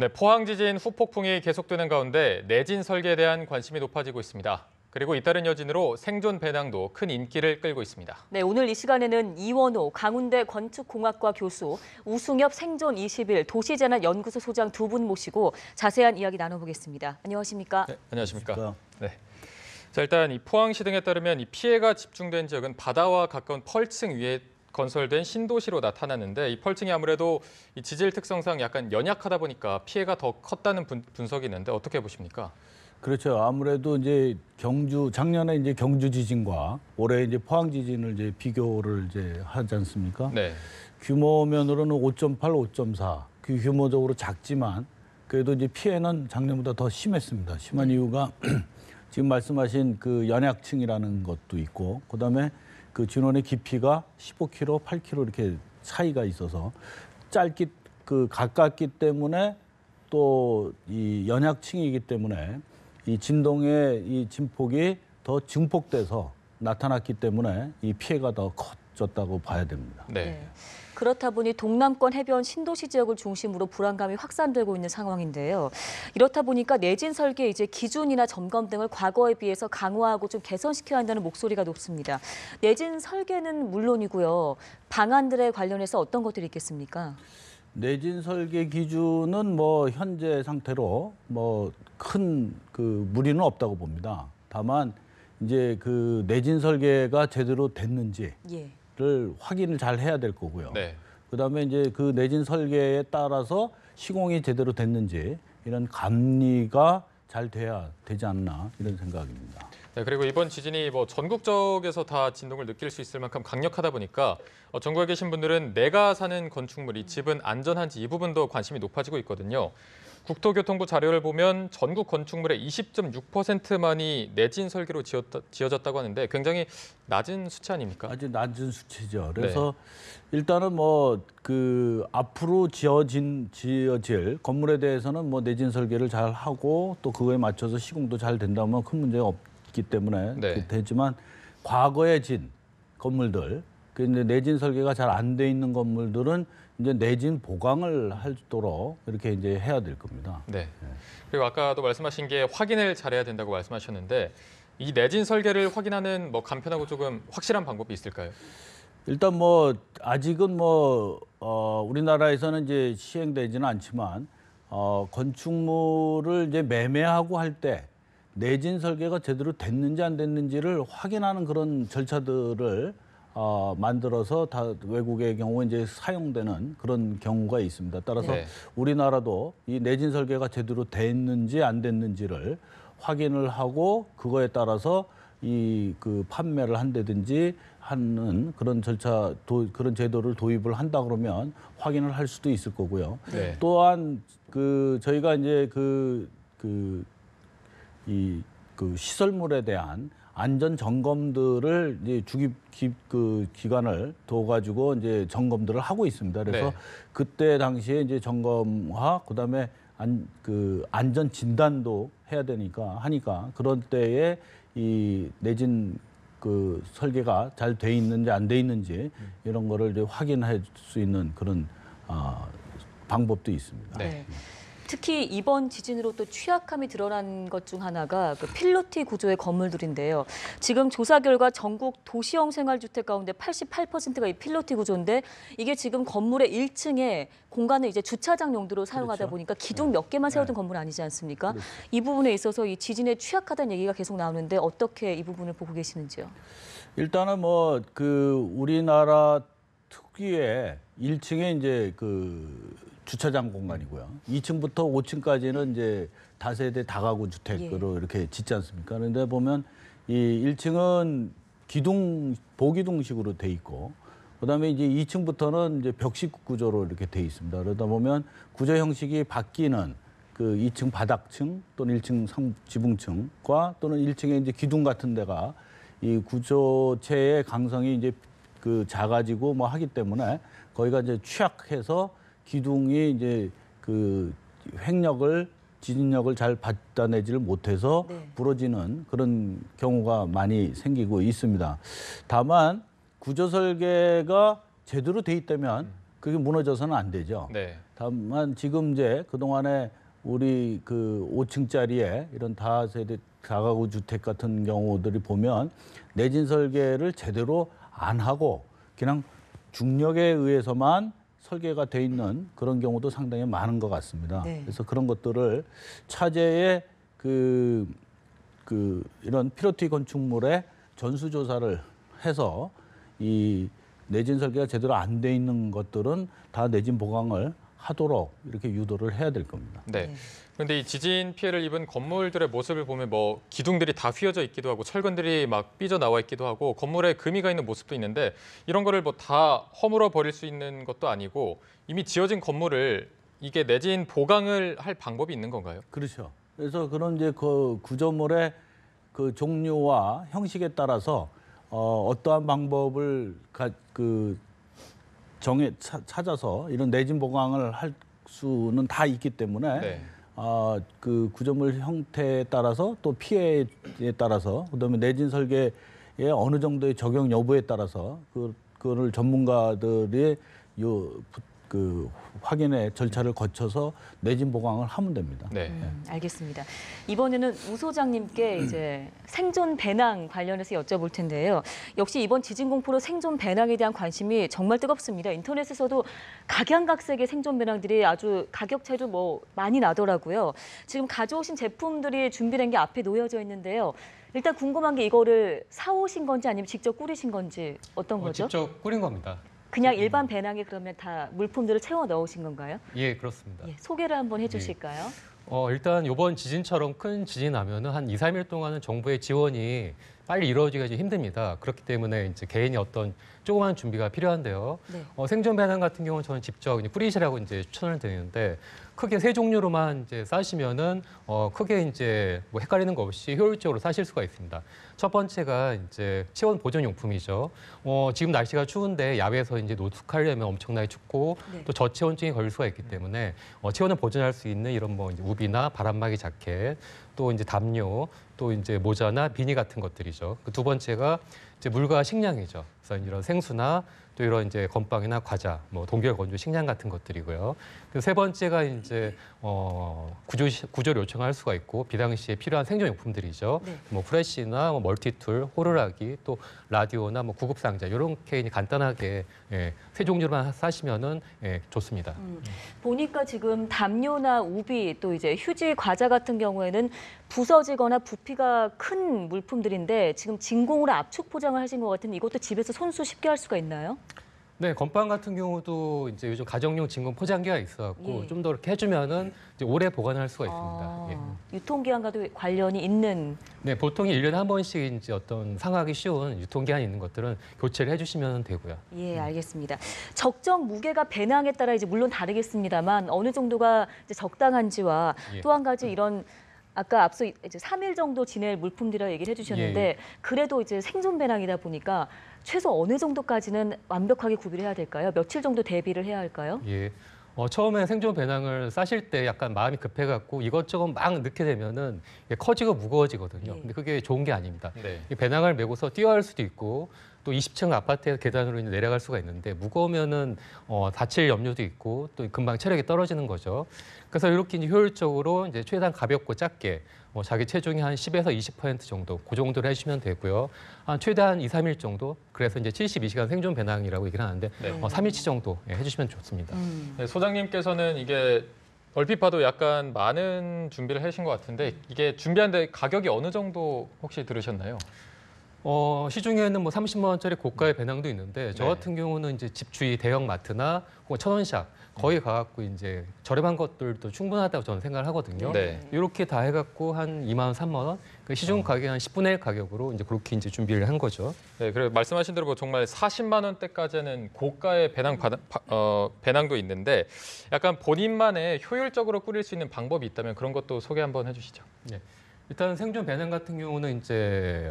네, 포항 지진 후폭풍이 계속되는 가운데 내진 설계에 대한 관심이 높아지고 있습니다. 그리고 잇따른 여진으로 생존 배낭도 큰 인기를 끌고 있습니다. 네, 오늘 이 시간에는 이원호 강운대 건축공학과 교수, 우승엽 생존 20일 도시재난연구소 소장 두 분 모시고 자세한 이야기 나눠보겠습니다. 안녕하십니까? 네, 안녕하십니까? 네. 자, 일단 이 포항시 등에 따르면 이 피해가 집중된 지역은 바다와 가까운 펄층 위에 건설된 신도시로 나타났는데 이 펄층이 아무래도 이 지질 특성상 약간 연약하다 보니까 피해가 더 컸다는 분석이 있는데 어떻게 보십니까? 그렇죠. 아무래도 이제 작년에 이제 경주 지진과 올해 이제 포항 지진을 이제 비교를 이제 하지 않습니까? 네. 규모면으로는 5.8, 5.4. 그 규모적으로 작지만 그래도 이제 피해는 작년보다 더 심했습니다. 심한 이유가 지금 말씀하신 그 연약층이라는 것도 있고, 그다음에 그 진원의 깊이가 15km, 8km 이렇게 차이가 있어서 가깝기 때문에 또 이 연약층이기 때문에 이 진동의 이 진폭이 더 증폭돼서 나타났기 때문에 이 피해가 더 커졌다고 봐야 됩니다. 네. 그렇다 보니 동남권 해변 신도시 지역을 중심으로 불안감이 확산되고 있는 상황인데요. 이렇다 보니까 내진 설계 이제 기준이나 점검 등을 과거에 비해서 강화하고 좀 개선시켜야 한다는 목소리가 높습니다. 내진 설계는 물론이고요. 방안들에 관련해서 어떤 것들이 있겠습니까? 내진 설계 기준은 뭐 현재 상태로 뭐 큰 그 무리는 없다고 봅니다. 다만 이제 그 내진 설계가 제대로 됐는지를 확인을 잘 해야 될 거고요. 네. 그다음에 이제 그 내진 설계에 따라서 시공이 제대로 됐는지 이런 감리가 잘 돼야 되지 않나 이런 생각입니다. 네, 그리고 이번 지진이 뭐 전국적에서 다 진동을 느낄 수 있을 만큼 강력하다 보니까 전국에 계신 분들은 내가 사는 건축물이 집은 안전한지 이 부분도 관심이 높아지고 있거든요. 국토교통부 자료를 보면 전국 건축물의 20.6%만이 내진 설계로 지어졌다고 하는데 굉장히 낮은 수치 아닙니까? 아주 낮은 수치죠. 그래서 일단은 뭐 그 앞으로 지어질 건물에 대해서는 뭐 내진 설계를 잘 하고 또 그거에 맞춰서 시공도 잘 된다면 큰 문제가 없기 때문에 되지만 과거에 진 건물들, 그 이제 내진 설계가 잘 안 돼 있는 건물들은 이제 내진 보강을 하도록 이렇게 이제 해야 될 겁니다. 네. 그리고 아까도 말씀하신 게 확인을 잘해야 된다고 말씀하셨는데 이 내진 설계를 확인하는 뭐 간편하고 조금 확실한 방법이 있을까요? 일단 뭐 아직은 뭐 우리나라에서는 이제 시행되지는 않지만 건축물을 이제 매매하고 할 때 내진 설계가 제대로 됐는지 안 됐는지를 확인하는 그런 절차들을 만들어서 다 외국의 경우 이제 사용되는 그런 경우가 있습니다. 따라서 우리나라도 이 내진 설계가 제대로 됐는지 안 됐는지를 확인을 하고 그거에 따라서 이 그 판매를 한다든지 하는 그런 절차, 그런 제도를 도입을 한다 그러면 확인을 할 수도 있을 거고요. 또한 그 저희가 이제 이 시설물에 대한 안전 점검들을 이제 기간을 둬가지고 이제 점검들을 하고 있습니다. 그래서 그때 당시에 이제 점검과 그다음에 안전 진단도 해야 하니까 그런 때에 이 내진 그 설계가 잘 돼 있는지 안 돼 있는지 이런 거를 이제 확인할 수 있는 그런 방법도 있습니다. 특히 이번 지진으로 또 취약함이 드러난 것 중 하나가 그 필로티 구조의 건물들인데요. 지금 조사 결과 전국 도시형 생활주택 가운데 88%가 이 필로티 구조인데 이게 지금 건물의 1층에 공간을 이제 주차장 용도로 사용하다 보니까 기둥 몇 개만 세우던 건물 아니지 않습니까? 이 부분에 있어서 이 지진에 취약하다는 얘기가 계속 나오는데 어떻게 이 부분을 보고 계시는지요? 일단은 뭐 그 우리나라 특유의 1층에 이제 주차장 공간이고요. 2층부터 5층까지는 이제 다세대 다가구 주택으로 이렇게 짓지 않습니까? 그런데 보면 이 1층은 보기둥식으로 돼 있고, 그다음에 이제 2층부터는 이제 벽식 구조로 이렇게 돼 있습니다. 그러다 보면 구조 형식이 바뀌는 그 2층 바닥층 또는 1층 지붕층과 또는 1층에 이제 기둥 같은 데가 이 구조체의 강성이 이제 작아지고 뭐 하기 때문에 거기가 이제 취약해서 기둥이 이제 지진력을 잘 받아내지를 못해서 부러지는 그런 경우가 많이 생기고 있습니다. 다만 구조 설계가 제대로 돼 있다면 그게 무너져서는 안 되죠. 다만 지금 이제 그동안에 우리 그 5층짜리에 이런 다세대 다가구 주택 같은 경우들이 보면 내진 설계를 제대로 안 하고 그냥 중력에 의해서만 설계가 돼 있는 그런 경우도 상당히 많은 것 같습니다. 네. 그래서 그런 것들을 차제에 이런 피로티 건축물의 전수조사를 해서 이 내진 설계가 제대로 안 돼 있는 것들은 다 내진 보강을 하도록 이렇게 유도를 해야 될 겁니다. 네. 그런데 이 지진 피해를 입은 건물들의 모습을 보면 뭐 기둥들이 다 휘어져 있기도 하고 철근들이 막 삐져 나와 있기도 하고 건물에 금이 가 있는 모습도 있는데 이런 거를 뭐 다 허물어 버릴 수 있는 것도 아니고 이미 지어진 건물을 이게 내진 보강을 할 방법이 있는 건가요? 그렇죠. 그래서 그런 이제 그 구조물의 그 종류와 형식에 따라서 어떠한 방법을 찾아서 이런 내진 보강을 할 수는 다 있기 때문에 네. 그 구조물 형태에 따라서 또 피해에 따라서 그다음에 내진 설계의 어느 정도의 적용 여부에 따라서 그거를 전문가들이 확인의 절차를 거쳐서 내진 보강을 하면 됩니다. 네. 알겠습니다. 이번에는 우 소장님께 이제 생존 배낭 관련해서 여쭤볼 텐데요. 역시 이번 지진 공포로 생존 배낭에 대한 관심이 정말 뜨겁습니다. 인터넷에서도 각양각색의 생존 배낭들이 아주 가격 차이도 뭐 많이 나더라고요. 지금 가져오신 제품들이 준비된 게 앞에 놓여져 있는데요. 일단 궁금한 게 이거를 사오신 건지 아니면 직접 꾸리신 건지 어떤 거죠? 직접 꾸린 겁니다. 그냥 일반 배낭에 그러면 다 물품들을 채워 넣으신 건가요? 예, 그렇습니다. 예, 소개를 한번 해주실까요? 일단 이번 지진처럼 큰 지진이 나면은 한 2, 3일 동안은 정부의 지원이 빨리 이루어지기가 좀 힘듭니다. 그렇기 때문에 이제 개인이 어떤 조그마한 준비가 필요한데요. 네. 생존 배낭 같은 경우는 저는 직접 그냥 뿌리시라고 이제 추천을 드리는데 크게 세 종류로만 이제 싸시면은 크게 이제 뭐 헷갈리는 거 없이 효율적으로 싸실 수가 있습니다. 첫 번째가 이제 체온 보존 용품이죠. 지금 날씨가 추운데 야외에서 이제 노숙하려면 엄청나게 춥고 네. 또 저체온증이 걸릴 수가 있기 때문에 체온을 보존할 수 있는 이런 뭐 이제 우비나 바람막이 자켓, 또 이제 담요, 또 이제 모자나 비니 같은 것들이죠. 그 두 번째가 이제 물과 식량이죠. 그래서 이런 생수나 또 이런 이제 건빵이나 과자, 뭐 동결 건조 식량 같은 것들이고요. 그 세 번째가 이제 구조를 요청할 수가 있고 비상시에 필요한 생존용품들이죠. 네. 뭐 프레시나 뭐 멀티툴, 호루라기, 또 라디오나 뭐 구급 상자 이렇게 간단하게 세 종류만 사시면은 좋습니다. 보니까 지금 담요나 우비 또 이제 휴지, 과자 같은 경우에는 부서지거나 부피가 큰 물품들인데 지금 진공으로 압축 포장을 하신 것 같은데 이것도 집에서 손수 쉽게 할 수가 있나요? 네, 건빵 같은 경우도 이제 요즘 가정용 진공 포장기가 있어갖고 예. 좀 더 이렇게 해주면은 이제 오래 보관할 수가 있습니다. 예. 유통기한과도 관련이 있는. 네, 보통 1년에 한 번씩 이제 어떤 상하기 쉬운 유통기한이 있는 것들은 교체를 해주시면 되고요. 예, 알겠습니다. 적정 무게가 배낭에 따라 이제 물론 다르겠습니다만 어느 정도가 이제 적당한지와 예. 또 한 가지 이런 아까 앞서 이제 3일 정도 지낼 물품들이라 얘기를 해주셨는데 예. 그래도 이제 생존 배낭이다 보니까 최소 어느 정도까지는 완벽하게 구비를 해야 될까요? 며칠 정도 대비를 해야 할까요? 예. 처음에 생존 배낭을 싸실 때 약간 마음이 급해갖고 이것저것 막 넣게 되면은 이게 커지고 무거워지거든요. 예. 근데 그게 좋은 게 아닙니다. 네. 이 배낭을 메고서 뛰어갈 수도 있고 또 20층 아파트에서 계단으로 이제 내려갈 수가 있는데 무거우면은 다칠 염려도 있고 또 금방 체력이 떨어지는 거죠. 그래서 이렇게 이제 효율적으로 이제 최대한 가볍고 작게 자기 체중이 한 10에서 20% 정도 그 정도로 해주시면 되고요. 최대한 2, 3일 정도 그래서 이제 72시간 생존 배낭이라고 얘기를 하는데 네. 3일치 정도 해주시면 좋습니다. 네, 소장님께서는 이게 얼핏 봐도 약간 많은 준비를 하신 것 같은데 이게 준비하는데 가격이 어느 정도 혹시 들으셨나요? 시중에는 뭐 30만 원짜리 고가의 배낭도 있는데 저 네. 같은 경우는 이제 집 주위 대형 마트나 혹은 천원샵 거기 가갖고 이제 저렴한 것들도 충분하다고 저는 생각을 하거든요. 네. 이렇게 다 해갖고 한 2만 원, 3만 원, 그 시중 가격의 한 10분의 1 가격으로 이제 그렇게 이제 준비를 한 거죠. 네, 그리고 말씀하신 대로 뭐 정말 40만 원대까지는 고가의 배낭도 있는데 약간 본인만의 효율적으로 꾸릴 수 있는 방법이 있다면 그런 것도 소개 한번 해주시죠. 네. 일단 생존 배낭 같은 경우는 이제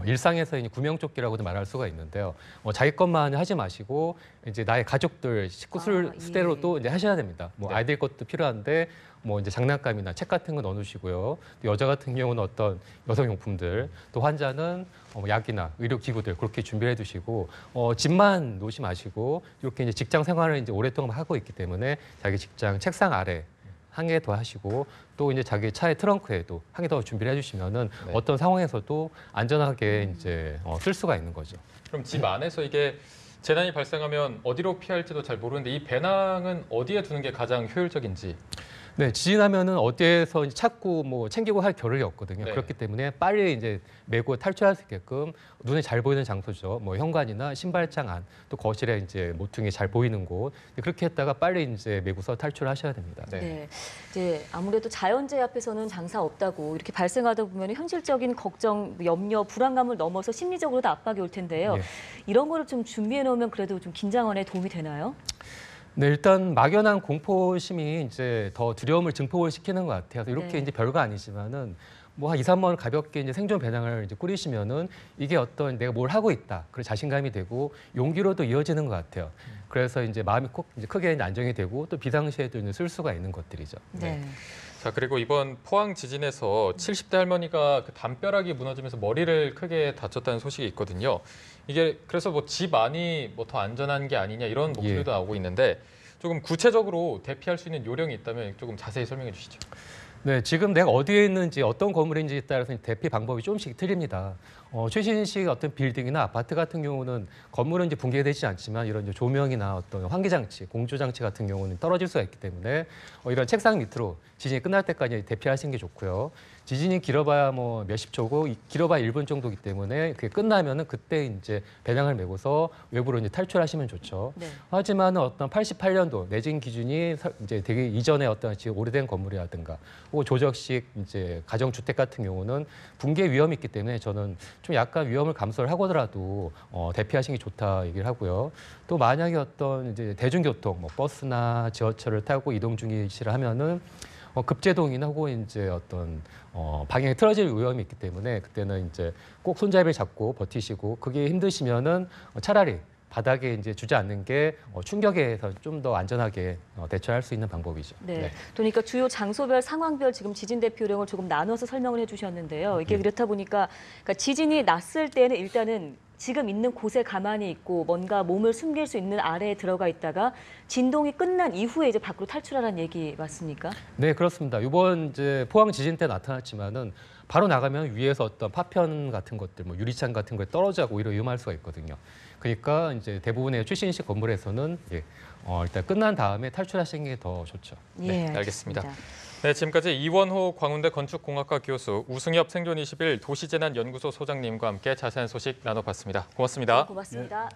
일상에서 이제 구명조끼라고도 말할 수가 있는데요. 자기 것만 하지 마시고 이제 나의 가족들 식구 수대로 예. 또 이제 하셔야 됩니다. 뭐 네. 아이들 것도 필요한데 뭐 이제 장난감이나 책 같은 거 넣어놓으시고요. 또 여자 같은 경우는 어떤 여성용품들, 또 환자는 약이나 의료기구들 그렇게 준비해 두시고 집만 놓지 마시고 이렇게 이제 직장 생활을 이제 오랫동안 하고 있기 때문에 자기 직장 책상 아래 한 개 더 하시고 또 이제 자기 차의 트렁크에도 한 개 더 준비를 해주시면은 네. 어떤 상황에서도 안전하게 이제 쓸 수가 있는 거죠. 그럼 집 안에서 이게 재난이 발생하면 어디로 피할지도 잘 모르는데 이 배낭은 어디에 두는 게 가장 효율적인지. 네, 지진하면은 어디에서 이제 찾고 뭐 챙기고 할 겨를이 없거든요. 네. 그렇기 때문에 빨리 이제 메고 탈출할 수 있게끔 눈에 잘 보이는 장소죠. 뭐 현관이나 신발장 안, 또 거실에 이제 모퉁이 잘 보이는 곳. 그렇게 했다가 빨리 이제 메고서 탈출하셔야 됩니다. 네. 네. 이제 아무래도 자연재해 앞에서는 장사 없다고 이렇게 발생하다 보면 현실적인 걱정, 염려, 불안감을 넘어서 심리적으로도 압박이 올 텐데요. 예. 이런 거를 좀 준비해 놓으면 그래도 좀 긴장 완화에 도움이 되나요? 네, 일단 막연한 공포심이 이제 더 두려움을 증폭을 시키는 것 같아요. 그래서 이렇게 네. 이제 별거 아니지만은 뭐 한 2, 3번 가볍게 이제 생존 배낭을 이제 꾸리시면은 이게 어떤 내가 뭘 하고 있다. 그런 자신감이 되고 용기로도 이어지는 것 같아요. 그래서 이제 마음이 꼭 이제 크게 이제 안정이 되고 또 비상시에도 이제 쓸 수가 있는 것들이죠. 네. 자, 그리고 이번 포항 지진에서 70대 할머니가 그 담벼락이 무너지면서 머리를 크게 다쳤다는 소식이 있거든요. 이게 그래서 뭐 집 안이 뭐 더 안전한 게 아니냐 이런 목소리도 나오고 있는데 조금 구체적으로 대피할 수 있는 요령이 있다면 조금 자세히 설명해 주시죠. 네, 지금 내가 어디에 있는지 어떤 건물인지에 따라서 대피 방법이 조금씩 틀립니다. 최신식 어떤 빌딩이나 아파트 같은 경우는 건물은 이제 붕괴되지 않지만 이런 이제 조명이나 어떤 환기장치, 공조장치 같은 경우는 떨어질 수가 있기 때문에 이런 책상 밑으로 지진이 끝날 때까지 대피하시는 게 좋고요. 지진이 길어봐야 뭐 몇십 초고 길어봐야 1분 정도이기 때문에 그게 끝나면은 그때 이제 배낭을 메고서 외부로 이제 탈출하시면 좋죠. 네. 하지만 어떤 88년도 내진 기준이 이제 되게 이전에 어떤 지금 오래된 건물이라든가 혹은 조적식 이제 가정주택 같은 경우는 붕괴 위험이 있기 때문에 저는 좀 약간 위험을 감수를 하고더라도 대피하시는 게 좋다 얘기를 하고요. 또 만약에 어떤 이제 대중교통, 뭐 버스나 지하철을 타고 이동 중이시라 하면은 급제동이나 혹은 이제 어떤 방향이 틀어질 위험이 있기 때문에 그때는 이제 꼭 손잡이를 잡고 버티시고 그게 힘드시면은 차라리 바닥에 이제 주지 않는 게 충격에서 좀 더 안전하게 대처할 수 있는 방법이죠. 네. 그러니까 주요 장소별, 상황별 지금 지진 대피 요령을 조금 나눠서 설명을 해주셨는데요. 이게 그렇다 보니까 그러니까 지진이 났을 때는 일단은 지금 있는 곳에 가만히 있고 뭔가 몸을 숨길 수 있는 아래에 들어가 있다가 진동이 끝난 이후에 이제 밖으로 탈출하라는 얘기 맞습니까? 네, 그렇습니다. 이번 이제 포항 지진 때 나타났지만은 바로 나가면 위에서 어떤 파편 같은 것들, 뭐 유리창 같은 거에 떨어져고 오히려 위험할 수가 있거든요. 그러니까 이제 대부분의 최신식 건물에서는 일단 끝난 다음에 탈출하시는 게 더 좋죠. 네, 알겠습니다. 네, 지금까지 이원호 광운대 건축공학과 교수, 우승엽 생존 21 도시재난연구소 소장님과 함께 자세한 소식 나눠봤습니다. 고맙습니다. 고맙습니다.